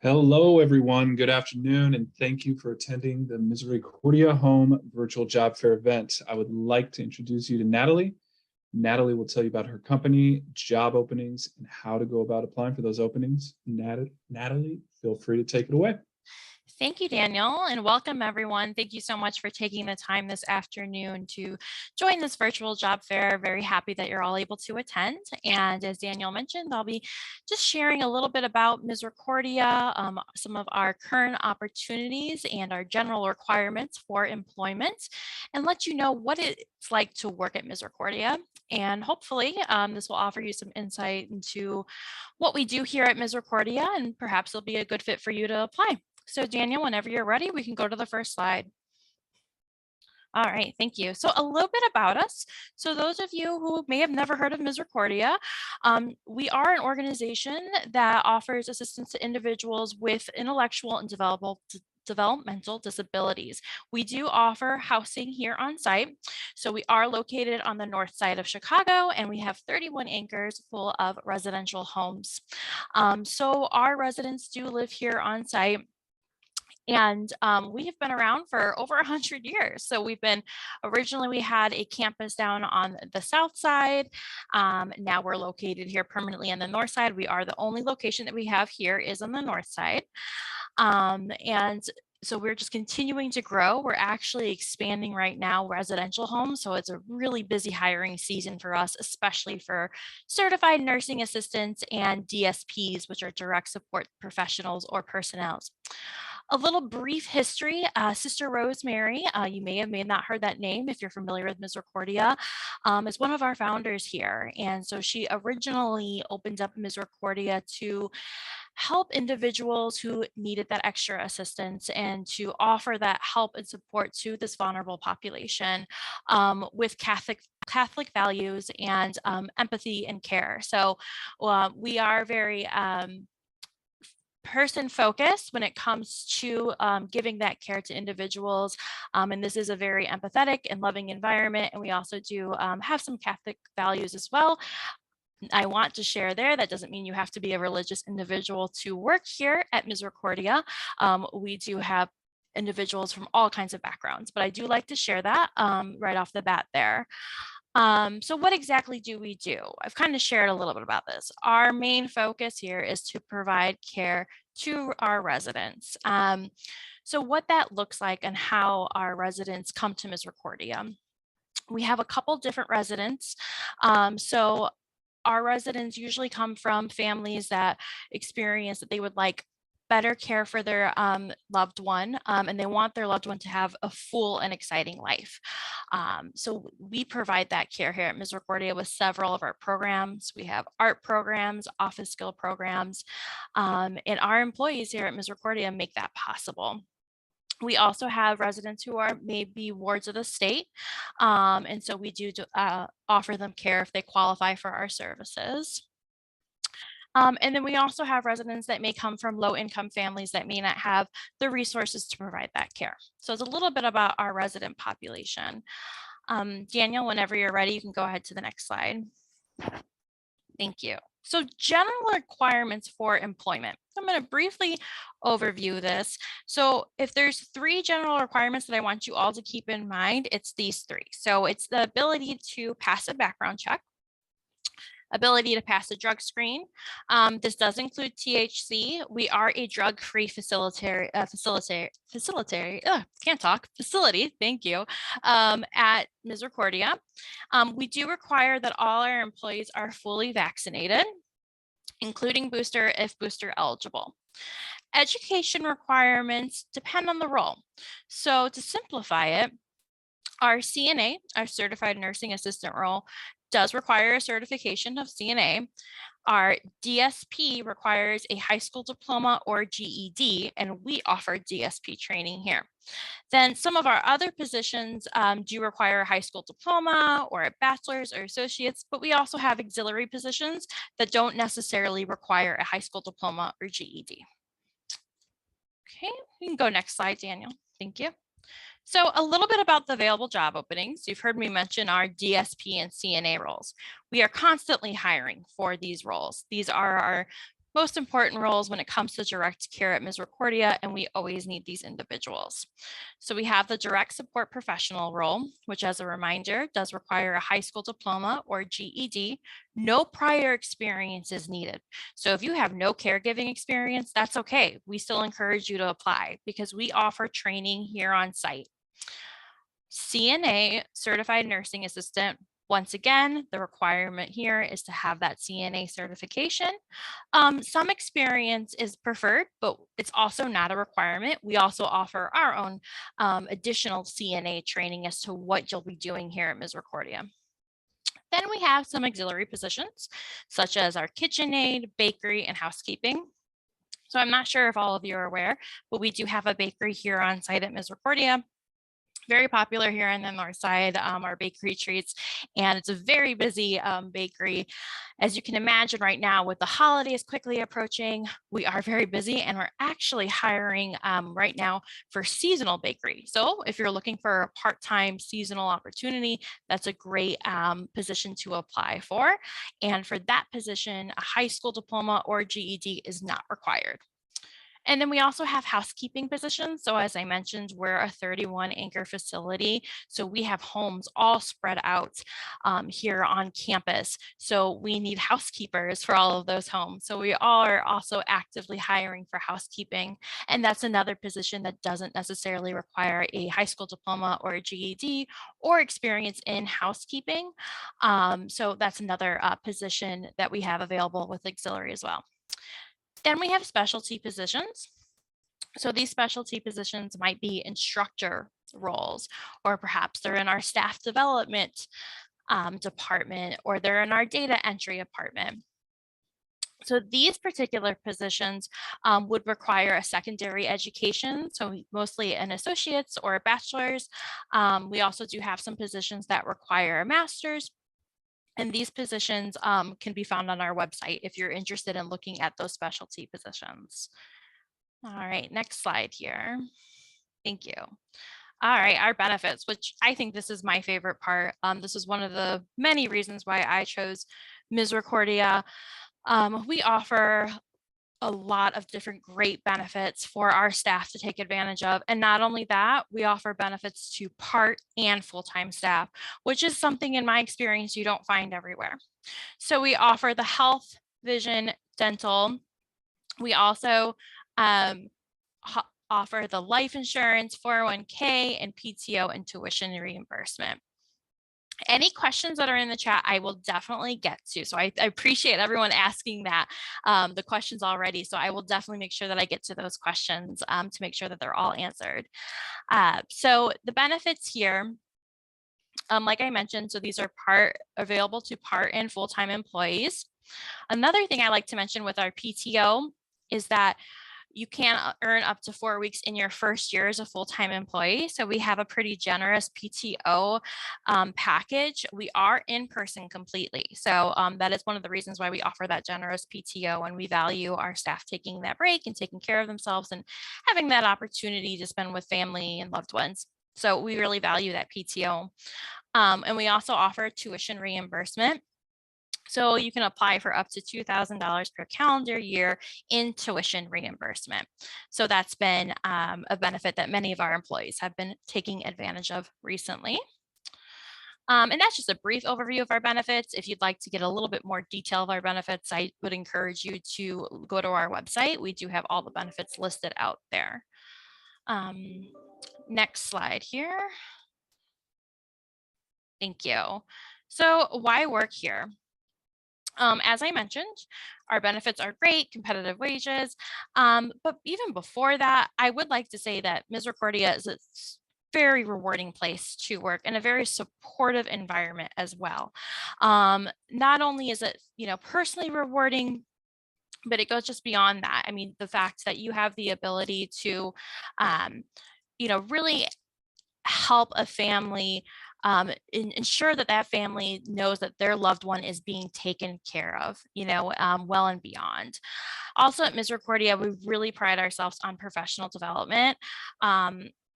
Hello, everyone. Good afternoon, and thank you for attending the Misericordia Home Virtual Job Fair event. I would like to introduce you to Natalie. Natalie will tell you about her company, job openings, and how to go about applying for those openings. Natalie, feel free to take it away. Thank you, Daniel, and welcome everyone. Thank you so much for taking the time this afternoon to join this virtual job fair. Very happy that you're all able to attend. And as Daniel mentioned, I'll be just sharing a little bit about Misericordia, some of our current opportunities and our general requirements for employment, and let you know what it's like to work at Misericordia. And hopefully this will offer you some insight into what we do here at Misericordia, and perhaps it'll be a good fit for you to apply. So Daniel, whenever you're ready, we can go to the first slide. All right, thank you. So a little bit about us. So those of you who may have never heard of Misericordia, we are an organization that offers assistance to individuals with intellectual and developmental disabilities. We do offer housing here on site. So we are located on the north side of Chicago, and we have 31 acres full of residential homes. So our residents do live here on site. And we have been around for over 100 years. So originally we had a campus down on the south side. Now we're located here permanently on the north side. We are the only location that we have here is on the north side. And so we're just continuing to grow. We're actually expanding right now residential homes. So it's a really busy hiring season for us, especially for certified nursing assistants and DSPs, which are direct support professionals or personnel. A little brief history, Sister Rosemary, you may have not heard that name if you're familiar with Misericordia, is one of our founders here. And so she originally opened up Misericordia to help individuals who needed that extra assistance and to offer that help and support to this vulnerable population with Catholic values and empathy and care. So we are very person focused when it comes to giving that care to individuals. And this is a very empathetic and loving environment. And we also do have some Catholic values as well. I want to share there. That doesn't mean you have to be a religious individual to work here at Misericordia. We do have individuals from all kinds of backgrounds, but I do like to share that right off the bat there. So what exactly do we do? I've kind of shared a little bit about this. Our main focus here is to provide care to our residents. So what that looks like and how our residents come to Misericordia. We have a couple different residents. So our residents usually come from families that experience that they would like better care for their loved one, and they want their loved one to have a full and exciting life. So we provide that care here at Misericordia with several of our programs. We have art programs, office skill programs, and our employees here at Misericordia make that possible. We also have residents who are maybe wards of the state, and so we do offer them care if they qualify for our services. And then we also have residents that may come from low-income families that may not have the resources to provide that care. So it's a little bit about our resident population. Daniel, whenever you're ready, you can go ahead to the next slide. Thank you. So general requirements for employment. I'm going to briefly overview this. So if there's 3 general requirements that I want you all to keep in mind, it's these 3. So it's the ability to pass a background check, ability to pass a drug screen. This does include THC. We are a drug-free facility, thank you, at Misericordia. We do require that all our employees are fully vaccinated, including booster if booster eligible. Education requirements depend on the role. So to simplify it, our CNA, our certified nursing assistant role, does require a certification of CNA. Our DSP requires a high school diploma or GED, and we offer DSP training here. Then some of our other positions do require a high school diploma or a bachelor's or associate's, but we also have auxiliary positions that don't necessarily require a high school diploma or GED. Okay, you can go next slide, Daniel. Thank you. So a little bit about the available job openings. You've heard me mention our DSP and CNA roles. We are constantly hiring for these roles. These are our most important roles when it comes to direct care at Misericordia, and we always need these individuals. So we have the direct support professional role, which, as a reminder, does require a high school diploma or GED. No prior experience is needed. So if you have no caregiving experience, that's okay. We still encourage you to apply because we offer training here on site. CNA, certified nursing assistant. Once again, the requirement here is to have that CNA certification. Some experience is preferred, but it's also not a requirement. We also offer our own additional CNA training as to what you'll be doing here at Misericordia. Then we have some auxiliary positions, such as our kitchen aid, bakery, and housekeeping. So I'm not sure if all of you are aware, but we do have a bakery here on site at Misericordia. Very popular here on the north side, our bakery treats, and it's a very busy bakery. As you can imagine right now, with the holidays quickly approaching, we are very busy, and we're actually hiring right now for seasonal bakery. So if you're looking for a part-time seasonal opportunity, that's a great position to apply for. And for that position, a high school diploma or GED is not required. And then we also have housekeeping positions. So as I mentioned, we're a 31 acre facility. So we have homes all spread out here on campus. So we need housekeepers for all of those homes. So we are also actively hiring for housekeeping. And that's another position that doesn't necessarily require a high school diploma or a GED or experience in housekeeping. So that's another position that we have available with auxiliary as well. Then we have specialty positions. So these specialty positions might be instructor roles, or perhaps they're in our staff development department, or they're in our data entry department. So these particular positions would require a secondary education, so mostly an associate's or a bachelor's. We also do have some positions that require a master's, and these positions can be found on our website if you're interested in looking at those specialty positions. All right, next slide here. Thank you. All right, our benefits, which I think this is my favorite part. This is one of the many reasons why I chose Misericordia. We offer a lot of different great benefits for our staff to take advantage of. And not only that, we offer benefits to part and full-time staff, which is something in my experience you don't find everywhere. So we offer the health, vision, dental. We also offer the life insurance, 401k, and PTO and tuition reimbursement. Any questions that are in the chat, I will definitely get to. So I appreciate everyone asking that, the questions already. So I will definitely make sure that I get to those questions to make sure that they're all answered. So the benefits here, like I mentioned, so these are available to part and full-time employees. Another thing I like to mention with our PTO is that you can earn up to 4 weeks in your first year as a full-time employee. So we have a pretty generous PTO package. We are in person completely. So that is one of the reasons why we offer that generous PTO, and we value our staff taking that break and taking care of themselves and having that opportunity to spend with family and loved ones. So we really value that PTO. And we also offer tuition reimbursement. So you can apply for up to $2,000 per calendar year in tuition reimbursement. So that's been a benefit that many of our employees have been taking advantage of recently. And that's just a brief overview of our benefits. If you'd like to get a little bit more detail of our benefits, I would encourage you to go to our website. We do have all the benefits listed out there. Next slide here. Thank you. So why work here? As I mentioned, our benefits are great, competitive wages. But even before that, I would like to say that Misericordia is a very rewarding place to work and a very supportive environment as well. Not only is it, personally rewarding, but it goes just beyond that. I mean, the fact that you have the ability to, really help a family, ensure that that family knows that their loved one is being taken care of, well and beyond. Also at Misericordia, we really pride ourselves on professional development.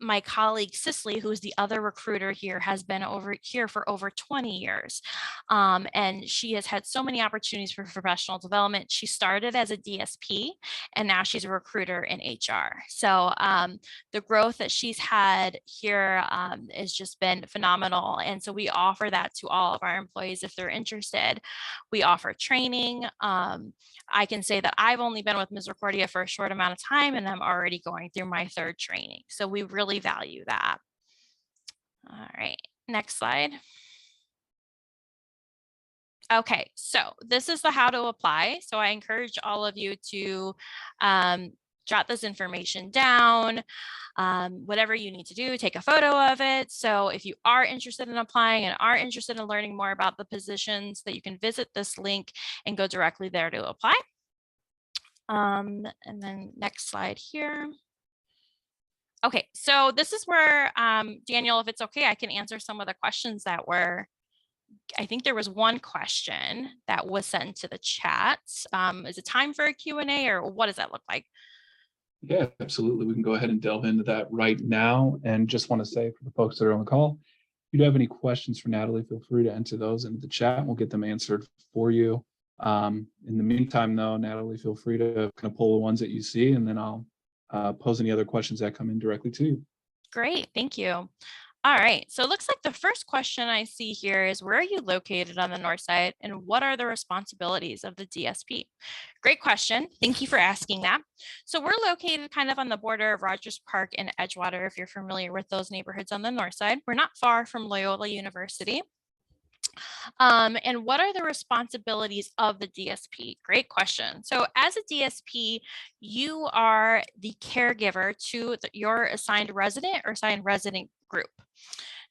my colleague Cicely, who's the other recruiter here, has been over here for over 20 years. And she has had so many opportunities for professional development. She started as a DSP and now she's a recruiter in HR. So the growth that she's had here has just been phenomenal. And so we offer that to all of our employees if they're interested. We offer training. I can say that I've only been with Misericordia for a short amount of time and I'm already going through my third training. So we really value that. All right, next slide. Okay, so this is the how to apply. So I encourage all of you to jot this information down. Whatever you need to do, take a photo of it. So if you are interested in applying and are interested in learning more about the positions, that you can visit this link and go directly there to apply. And then next slide here. Okay, so this is where, Daniel, if it's okay, I can answer some of the questions that were, I think there was one question that was sent to the chat. Is it time for a Q&A or what does that look like? Yeah, absolutely. We can go ahead and delve into that right now. And just want to say for the folks that are on the call, if you do have any questions for Natalie, feel free to enter those into the chat and we'll get them answered for you. In the meantime, though, Natalie, feel free to kind of pull the ones that you see and then I'll pose any other questions that come in directly to you. Great, thank you. All right, so it looks like the first question I see here is, where are you located on the north side and what are the responsibilities of the DSP? Great question. Thank you for asking that. So we're located kind of on the border of Rogers Park and Edgewater, if you're familiar with those neighborhoods on the north side. We're not far from Loyola University. And what are the responsibilities of the DSP? Great question. So as a DSP, you are the caregiver to your assigned resident or assigned resident group.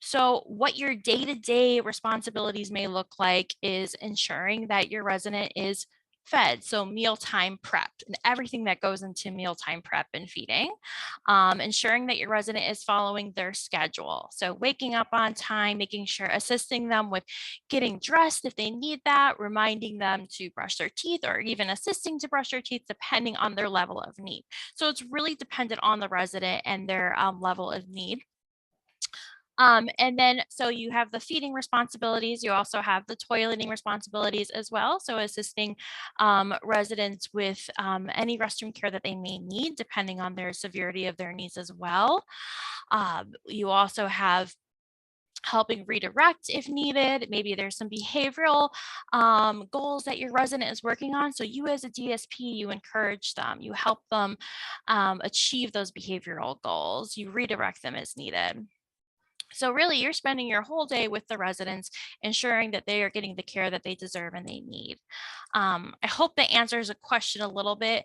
So what your day-to-day responsibilities may look like is ensuring that your resident is fed, so mealtime prep and everything that goes into mealtime prep and feeding, ensuring that your resident is following their schedule. So waking up on time, making sure, assisting them with getting dressed if they need that, reminding them to brush their teeth or even assisting to brush their teeth depending on their level of need. So it's really dependent on the resident and their level of need. And then, so you have the feeding responsibilities. You also have the toileting responsibilities as well. So assisting residents with any restroom care that they may need, depending on their severity of their needs as well. You also have helping redirect if needed. Maybe there's some behavioral goals that your resident is working on. So you as a DSP, you encourage them, you help them achieve those behavioral goals, you redirect them as needed. So really, you're spending your whole day with the residents, ensuring that they are getting the care that they deserve and they need. I hope that answers a question a little bit.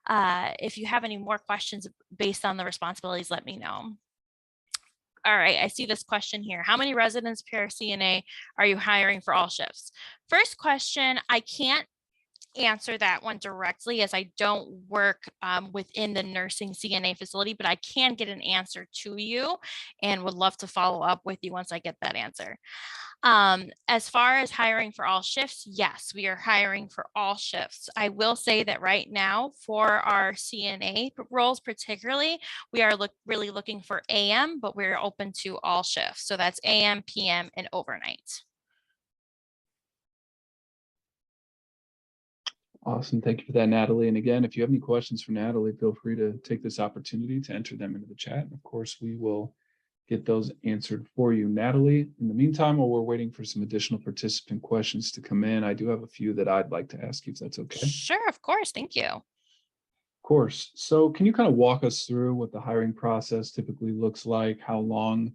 If you have any more questions based on the responsibilities, let me know. All right, I see this question here. How many residents per CNA are you hiring for all shifts? First question, I can't answer that one directly as I don't work within the nursing CNA facility, but I can get an answer to you and would love to follow up with you once I get that answer. As far as hiring for all shifts, yes, we are hiring for all shifts. I will say that right now for our CNA roles particularly, we are really looking for AM, but we're open to all shifts. So that's AM, PM, and overnight. Awesome. Thank you for that, Natalie. And again, if you have any questions for Natalie, feel free to take this opportunity to enter them into the chat. And of course, we will get those answered for you, Natalie. In the meantime, while we're waiting for some additional participant questions to come in, I do have a few that I'd like to ask you, if that's okay. Sure, of course. Thank you. Of course. So can you kind of walk us through what the hiring process typically looks like, how long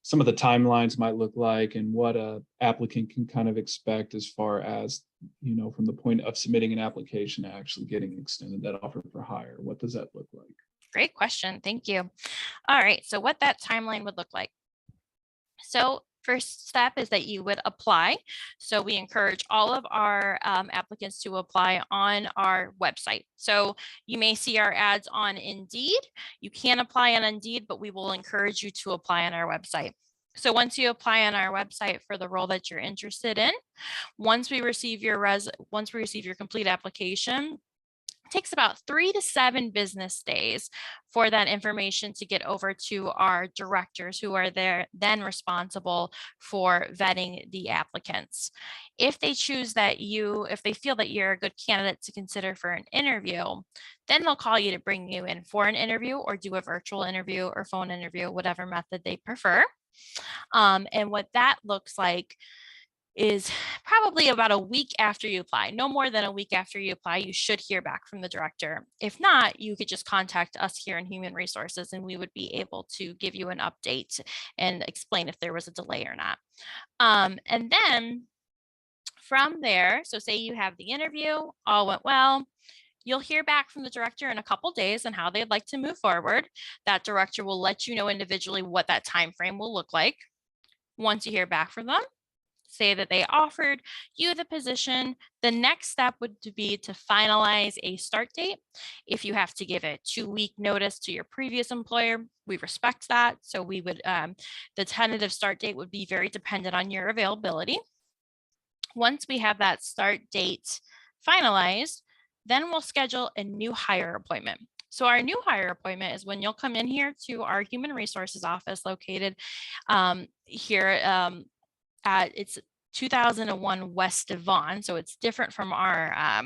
some of the timelines might look like, and what a applicant can kind of expect as far as, you know, from the point of submitting an application to actually getting extended that offer for hire? What does that look like? Great question. Thank you. All right. So what that timeline would look like. So first step is that you would apply. So we encourage all of our applicants to apply on our website. So you may see our ads on Indeed. You can apply on Indeed, but we will encourage you to apply on our website. So once you apply on our website for the role that you're interested in, once we receive your complete application, takes about 3 to 7 business days for that information to get over to our directors who are there then responsible for vetting the applicants. If they choose that if they feel that you're a good candidate to consider for an interview, then they'll call you to bring you in for an interview or do a virtual interview or phone interview, whatever method they prefer. And what that looks like is probably about a week after you apply. No more than a week after you apply, you should hear back from the director. If not, you could just contact us here in Human Resources and we would be able to give you an update and explain if there was a delay or not. And then from there, so say you have the interview, all went well, you'll hear back from the director in a couple days on how they'd like to move forward. That director will let you know individually what that time frame will look like. Once you hear back from them, say that they offered you the position, the next step would be to finalize a start date. If you have to give a 2-week notice to your previous employer, we respect that. So we would, the tentative start date would be very dependent on your availability. Once we have that start date finalized, then we'll schedule a new hire appointment. So our new hire appointment is when you'll come in here to our human resources office located here at it's 2001 West Devon. So it's different from our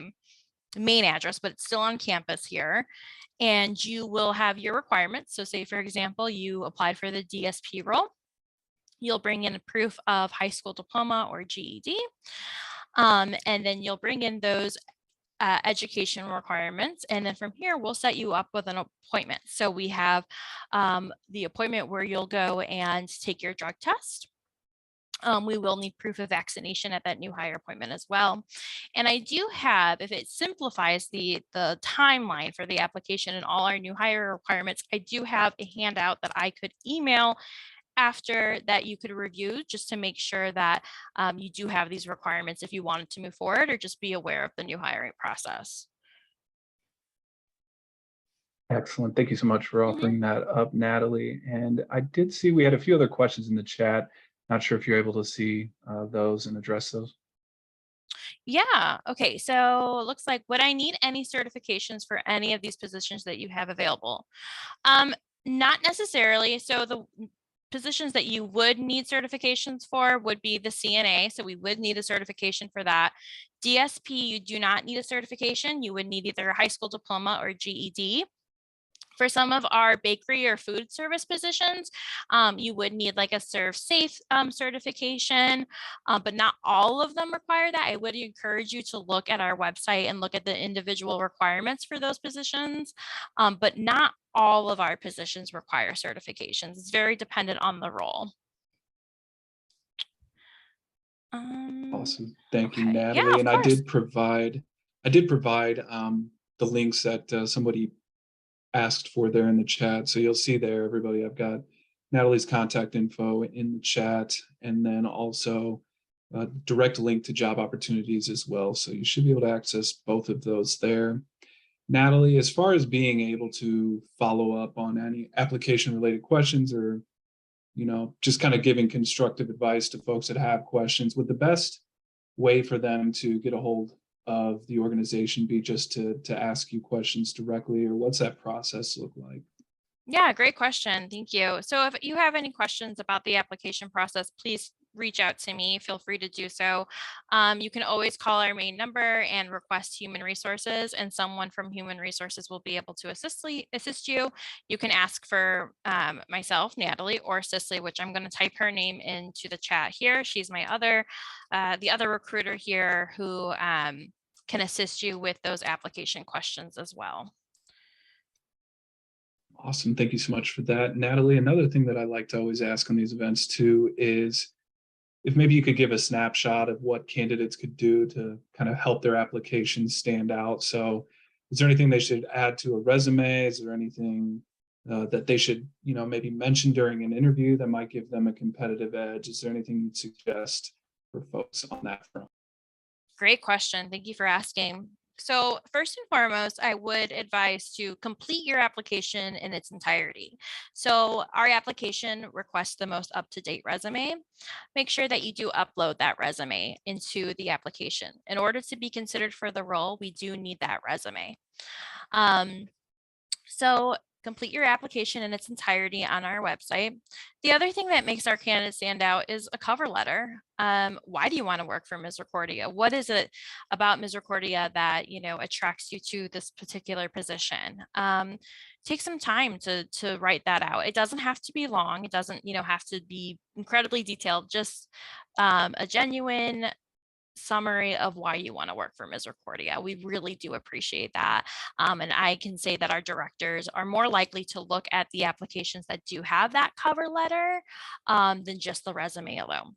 main address, but it's still on campus here. And you will have your requirements. So say, for example, you applied for the DSP role. You'll bring in a proof of high school diploma or GED. And then you'll bring in those education requirements. And then from here, we'll set you up with an appointment. So we have the appointment where you'll go and take your drug test. We will need proof of vaccination at that new hire appointment as well. And I do have, if it simplifies the timeline for the application and all our new hire requirements, I do have a handout that I could email after that you could review just to make sure that you do have these requirements if you wanted to move forward or just be aware of the new hiring process. Excellent. Thank you so much for offering that up, Natalie. And I did see we had a few other questions in the chat. Not sure if you're able to see those and address those. Yeah. Okay. So it looks like, would I need any certifications for any of these positions that you have available? Not necessarily. So the positions that you would need certifications for would be the CNA. So we would need a certification for that. DSP, you do not need a certification. You would need either a high school diploma or GED. For some of our bakery or food service positions, you would need like a Serve Safe certification, but not all of them require that. I would encourage you to look at our website and look at the individual requirements for those positions, but not all of our positions require certifications. It's very dependent on the role. Awesome. Thank you, Okay. Yeah, Natalie. of And course. I did provide the links that somebody asked for there in the chat. So you'll see there, everybody, I've got Natalie's contact info in the chat, and then also a direct link to job opportunities as well. So you should be able to access both of those there. Natalie, as far as being able to follow up on any application related questions or, just kind of giving constructive advice to folks that have questions, would the best way for them to get a hold of the organization be just to ask you questions directly, or what's that process look like? Yeah, great question. Thank you. So if you have any questions about the application process, please reach out to me. Feel free to do so. You can always call our main number and request Human Resources, and someone from Human Resources will be able to assist you. You can ask for myself, Natalie, or Cicely, which I'm going to type her name into the chat here. She's my the other recruiter here who can assist you with those application questions as well. Awesome. Thank you so much for that, Natalie. Another thing that I like to always ask on these events too is if maybe you could give a snapshot of what candidates could do to kind of help their applications stand out. So is there anything they should add to a resume? Is there anything that they should, maybe mention during an interview that might give them a competitive edge? Is there anything you'd suggest for folks on that front? Great question. Thank you for asking. So first and foremost, I would advise to complete your application in its entirety. So our application requests the most up-to-date resume. Make sure that you do upload that resume into the application. In order to be considered for the role, we do need that resume. Um, so complete your application in its entirety on our website. The other thing that makes our candidates stand out is a cover letter. Why do you want to work for Misericordia? What is it about Misericordia that attracts you to this particular position? Take some time to write that out. It doesn't have to be long. It doesn't have to be incredibly detailed. Just a genuine summary of why you want to work for Misericordia. We really do appreciate that. And I can say that our directors are more likely to look at the applications that do have that cover letter than just the resume alone.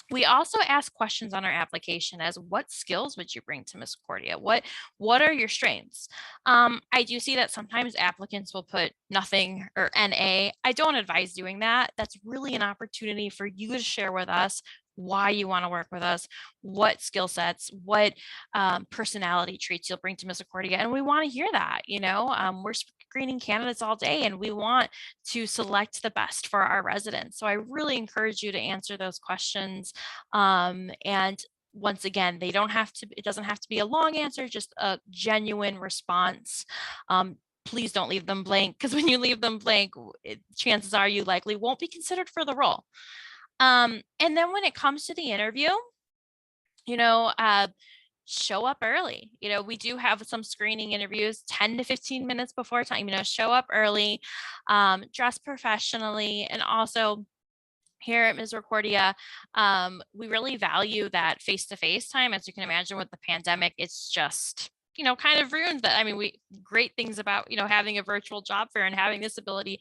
We also ask questions on our application as what skills would you bring to Misericordia? What are your strengths? I do see that sometimes applicants will put nothing or NA. I don't advise doing that. That's really an opportunity for you to share with us why you want to work with us, what skill sets, what personality traits you'll bring to Misericordia. And we want to hear that, we're screening candidates all day and we want to select the best for our residents. So I really encourage you to answer those questions. And once again, it doesn't have to be a long answer, just a genuine response. Please don't leave them blank because when you leave them blank, chances are you likely won't be considered for the role. And then when it comes to the interview, you know, uh, show up early. We do have some screening interviews 10 to 15 minutes before time. Show up early, dress professionally, and also here at Misericordia, we really value that face-to-face time. As you can imagine, with the pandemic, it's just kind of ruined that. I mean, we great things about having a virtual job fair and having this ability,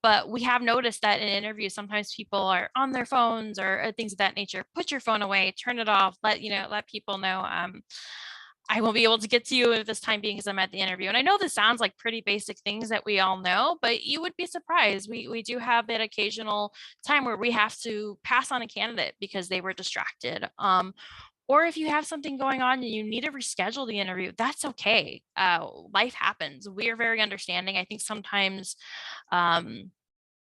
but we have noticed that in interviews, sometimes people are on their phones or things of that nature. Put your phone away, turn it off, let people know. I won't be able to get to you at this time being because I'm at the interview. And I know this sounds like pretty basic things that we all know, but you would be surprised. We do have that occasional time where we have to pass on a candidate because they were distracted. Or if you have something going on and you need to reschedule the interview, that's okay. Life happens. We are very understanding. I think sometimes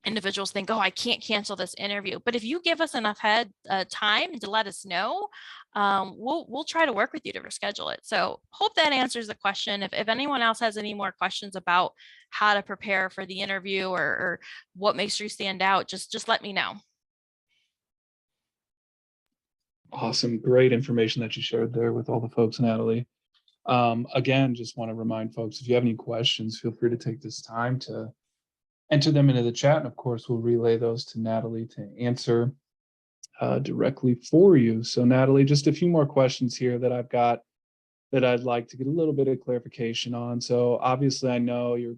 individuals think, oh, I can't cancel this interview. But if you give us enough time to let us know, we'll try to work with you to reschedule it. So hope that answers the question. If anyone else has any more questions about how to prepare for the interview or what makes you stand out, just let me know. Awesome. Great information that you shared there with all the folks, Natalie. Again, just want to remind folks, if you have any questions, feel free to take this time to enter them into the chat. And of course, we'll relay those to Natalie to answer directly for you. So Natalie, just a few more questions here that I've got that I'd like to get a little bit of clarification on. So obviously, I know you're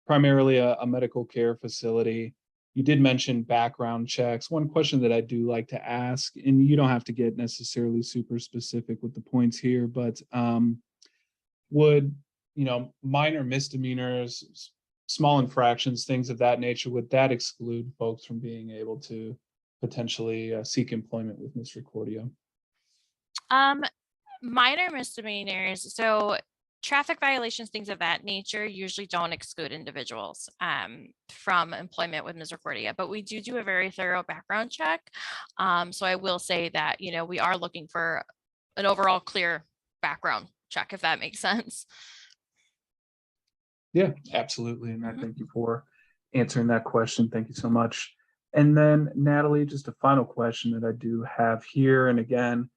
primarily a medical care facility. You did mention background checks. One question that I do like to ask, and you don't have to get necessarily super specific with the points here, but would, minor misdemeanors, small infractions, things of that nature, would that exclude folks from being able to potentially seek employment with Misericordia? Um, Minor misdemeanors, so traffic violations, things of that nature, usually don't exclude individuals from employment with Misericordia, but we do a very thorough background check. So I will say that, we are looking for an overall clear background check, if that makes sense. Yeah, absolutely. And I Mhm. thank you for answering that question. Thank you so much. And then, Natalie, just a final question that I do have here. And again,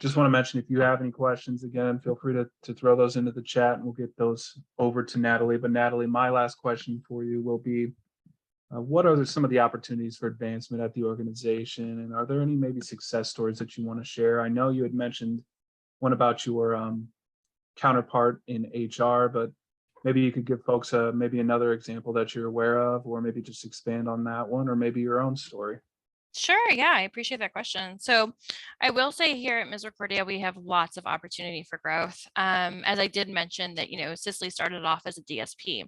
just want to mention, if you have any questions, again, feel free to throw those into the chat and we'll get those over to Natalie. But Natalie, my last question for you will be, what are some of the opportunities for advancement at the organization? And are there any maybe success stories that you want to share? I know you had mentioned one about your counterpart in HR, but maybe you could give folks maybe another example that you're aware of, or maybe just expand on that one, or maybe your own story. Sure. Yeah, I appreciate that question. So I will say here at Misericordia, we have lots of opportunity for growth. As I did mention that, Cicely started off as a DSP,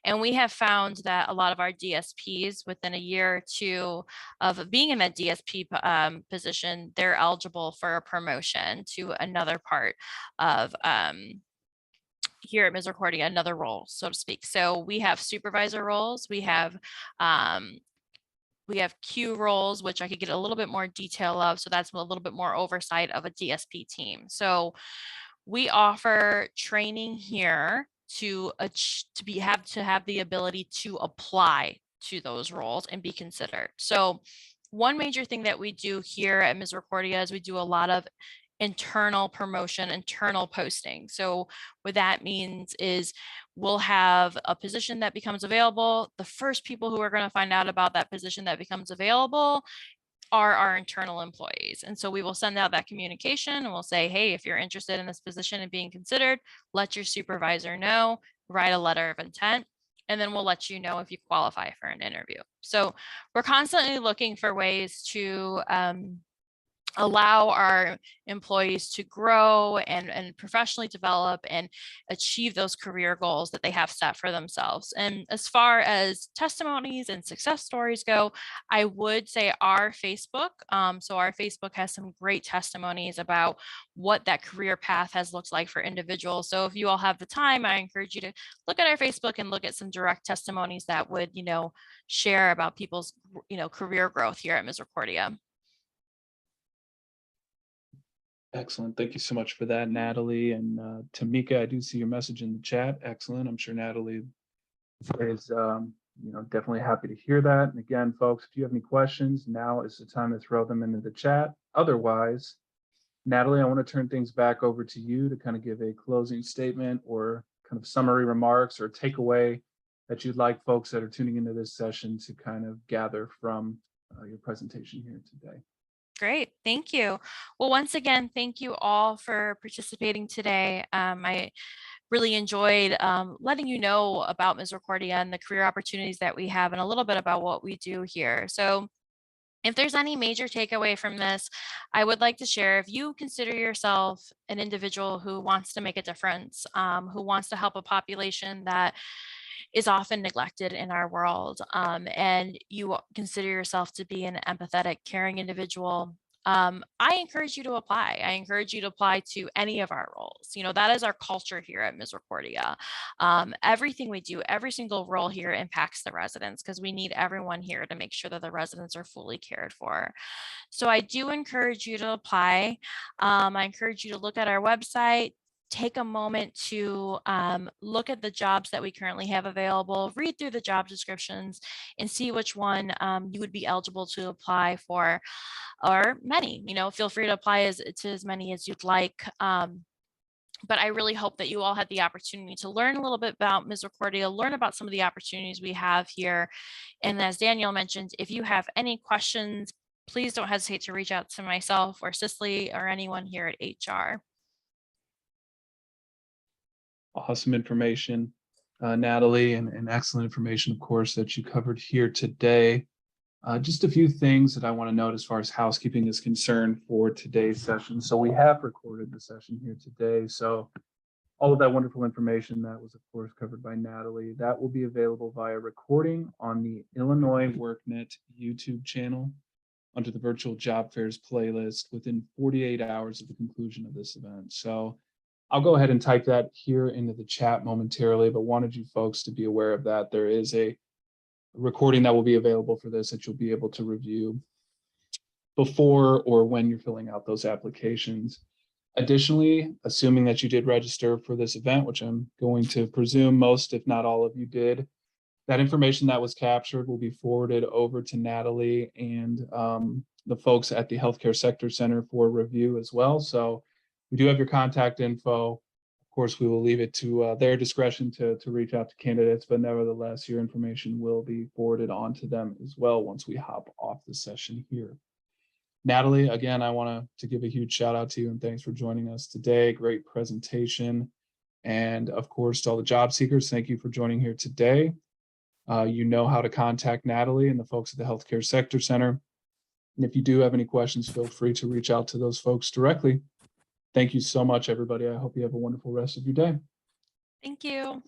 and we have found that a lot of our DSPs within a year or two of being in that DSP position, they're eligible for a promotion to another part of here at Misericordia, another role, so to speak. So we have supervisor roles, um, we have Q roles, which I could get a little bit more detail of. So that's a little bit more oversight of a DSP team. So we offer training here to have the ability to apply to those roles and be considered. So one major thing that we do here at Misericordia is we do a lot of internal promotion, internal posting. So what that means is we'll have a position that becomes available. The first people who are going to find out about that position that becomes available are our internal employees. And so we will send out that communication and we'll say, hey, if you're interested in this position and being considered, let your supervisor know, write a letter of intent, and then we'll let you know if you qualify for an interview. So we're constantly looking for ways to allow our employees to grow and professionally develop and achieve those career goals that they have set for themselves. And as far as testimonies and success stories go, I would say our Facebook. So our Facebook has some great testimonies about what that career path has looked like for individuals. So if you all have the time, I encourage you to look at our Facebook and look at some direct testimonies that would, share about people's, career growth here at Misericordia. Excellent. Thank you so much for that, Natalie. And Tamika, I do see your message in the chat. Excellent. I'm sure Natalie is definitely happy to hear that. And again, folks, if you have any questions, now is the time to throw them into the chat. Otherwise, Natalie, I want to turn things back over to you to kind of give a closing statement or kind of summary remarks or takeaway that you'd like folks that are tuning into this session to kind of gather from your presentation here today. Great, thank you. Well, once again, thank you all for participating today. I really enjoyed letting you know about Misericordia and the career opportunities that we have and a little bit about what we do here. So if there's any major takeaway from this, I would like to share if you consider yourself an individual who wants to make a difference, who wants to help a population that is often neglected in our world, and you consider yourself to be an empathetic, caring individual, I encourage you to apply. I encourage you to apply to any of our roles. That is our culture here at Misericordia. Everything we do, every single role here impacts the residents because we need everyone here to make sure that the residents are fully cared for. So I do encourage you to apply. I encourage you to look at our website, take a moment to look at the jobs that we currently have available, read through the job descriptions, and see which one you would be eligible to apply for, or many. Feel free to apply to as many as you'd like. But I really hope that you all had the opportunity to learn a little bit about Misericordia, learn about some of the opportunities we have here. And as Daniel mentioned, if you have any questions, please don't hesitate to reach out to myself or Cicely or anyone here at HR. Awesome information, Natalie, and excellent information, of course, that you covered here today. Just a few things that I want to note as far as housekeeping is concerned for today's session. So we have recorded the session here today. So all of that wonderful information that was, of course, covered by Natalie, that will be available via recording on the Illinois WorkNet YouTube channel under the virtual job fairs playlist within 48 hours of the conclusion of this event. So I'll go ahead and type that here into the chat momentarily, but wanted you folks to be aware of that. There is a recording that will be available for this that you'll be able to review before or when you're filling out those applications. Additionally, assuming that you did register for this event, which I'm going to presume most, if not all of you did, that information that was captured will be forwarded over to Natalie and the folks at the Healthcare Sector Center for review as well. So we do have your contact info. Of course, we will leave it to their discretion to reach out to candidates, but nevertheless, your information will be forwarded on to them as well once we hop off the session here. Natalie, again, I want to give a huge shout out to you and thanks for joining us today. Great presentation. And of course, to all the job seekers, thank you for joining here today. You know how to contact Natalie and the folks at the Healthcare Sector Center. And if you do have any questions, feel free to reach out to those folks directly. Thank you so much, everybody. I hope you have a wonderful rest of your day. Thank you.